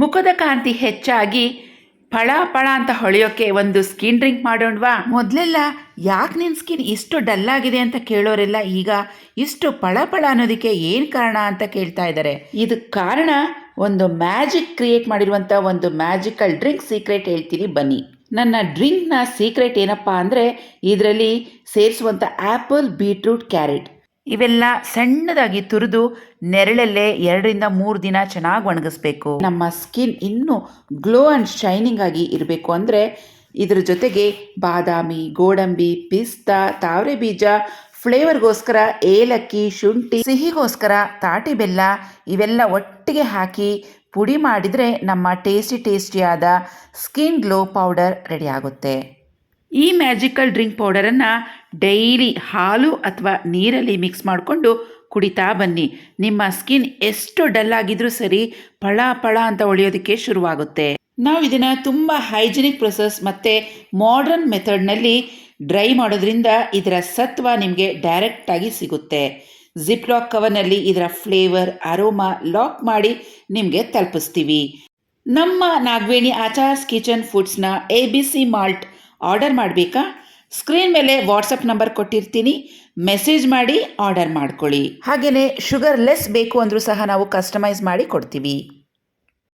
ಮುಖದ ಕಾಂತಿ ಹೆಚ್ಚಾಗಿ ಫಳ ಫಳ ಅಂತ ಹೊಳೆಯೋಕ್ಕೆ ಒಂದು ಸ್ಕಿನ್ ಡ್ರಿಂಕ್ ಮಾಡೋಣವಾ? ಮೊದಲೆಲ್ಲ ಯಾಕೆ ನಿನ್ನ ಸ್ಕಿನ್ ಇಷ್ಟು ಡಲ್ ಆಗಿದೆ ಅಂತ ಕೇಳೋರೆಲ್ಲ ಈಗ ಇಷ್ಟು ಫಳ ಫಳ ಅನ್ನೋದಕ್ಕೆ ಏನು ಕಾರಣ ಅಂತ ಕೇಳ್ತಾ ಇದ್ದಾರೆ. ಇದಕ್ಕೆ ಕಾರಣ ಒಂದು ಮ್ಯಾಜಿಕ್ ಕ್ರಿಯೇಟ್ ಮಾಡಿರುವಂಥ ಒಂದು ಮ್ಯಾಜಿಕಲ್ ಡ್ರಿಂಕ್ ಸೀಕ್ರೆಟ್ ಹೇಳ್ತೀನಿ ಬನ್ನಿ. ನನ್ನ ಡ್ರಿಂಕ್ನ ಸೀಕ್ರೆಟ್ ಏನಪ್ಪ ಅಂದರೆ ಇದರಲ್ಲಿ ಸೇರಿಸುವಂಥ ಆ್ಯಪಲ್, ಬೀಟ್ರೂಟ್, ಕ್ಯಾರೆಟ್ ಇವೆಲ್ಲ ಸಣ್ಣದಾಗಿ ತುರಿದು ನೆರಳಲ್ಲೇ 2-3 ದಿನ ಚೆನ್ನಾಗಿ ಒಣಗಿಸ್ಬೇಕು. ನಮ್ಮ ಸ್ಕಿನ್ ಇನ್ನೂ ಗ್ಲೋ ಆ್ಯಂಡ್ ಶೈನಿಂಗ್ ಆಗಿ ಇರಬೇಕು ಅಂದರೆ ಇದ್ರ ಜೊತೆಗೆ ಬಾದಾಮಿ, ಗೋಡಂಬಿ, ಪಿಸ್ತಾ, ತಾವರೆ ಬೀಜ, ಫ್ಲೇವರ್ಗೋಸ್ಕರ ಏಲಕ್ಕಿ, ಶುಂಠಿ, ಸಿಹಿಗೋಸ್ಕರ ತಾಟಿ ಬೆಲ್ಲ ಇವೆಲ್ಲ ಒಟ್ಟಿಗೆ ಹಾಕಿ ಪುಡಿ ಮಾಡಿದರೆ ನಮ್ಮ ಟೇಸ್ಟಿಯಾದ ಸ್ಕಿನ್ ಗ್ಲೋ ಪೌಡರ್ ರೆಡಿ ಆಗುತ್ತೆ. ಈ ಮ್ಯಾಜಿಕಲ್ ಡ್ರಿಂಕ್ ಪೌಡರನ್ನು ಡೈಲಿ ಹಾಲು ಅಥವಾ ನೀರಲ್ಲಿ ಮಿಕ್ಸ್ ಮಾಡಿಕೊಂಡು ಕುಡಿತಾ ಬನ್ನಿ. ನಿಮ್ಮ ಸ್ಕಿನ್ ಎಷ್ಟು ಡಲ್ ಆಗಿದ್ರೂ ಸರಿ ಫಳ ಫಳ ಅಂತ ಹೊಳೆಯೋದಕ್ಕೆ ಶುರುವಾಗುತ್ತೆ. ನಾವು ಇದನ್ನು ತುಂಬ ಹೈಜಿನಿಕ್ ಪ್ರೊಸೆಸ್ ಮತ್ತು ಮಾಡರ್ನ್ ಮೆಥಡ್ನಲ್ಲಿ ಡ್ರೈ ಮಾಡೋದ್ರಿಂದ ಇದರ ಸತ್ವ ನಿಮಗೆ ಡೈರೆಕ್ಟಾಗಿ ಸಿಗುತ್ತೆ. ಜಿಪ್ ಲಾಕ್ ಕವರ್ನಲ್ಲಿ ಇದರ ಫ್ಲೇವರ್, ಅರೋಮಾ ಲಾಕ್ ಮಾಡಿ ನಿಮಗೆ ತಲುಪಿಸ್ತೀವಿ. ನಮ್ಮ Nagaveni Achar's kitchen ಫುಡ್ಸ್ನ ABC malt order ಮಾಡಬೇಕಾ? ಸ್ಕ್ರೀನ್ ಮೇಲೆ ವಾಟ್ಸಪ್ ನಂಬರ್ ಕೊಟ್ಟಿರ್ತೀನಿ, ಮೆಸೇಜ್ ಮಾಡಿ ಆರ್ಡರ್ ಮಾಡ್ಕೊಳ್ಳಿ. ಹಾಗೆಯೇ ಶುಗರ್ ಲೆಸ್ ಬೇಕು ಅಂದರೂ ಸಹ ನಾವು ಕಸ್ಟಮೈಸ್ ಮಾಡಿ ಕೊಡ್ತೀವಿ.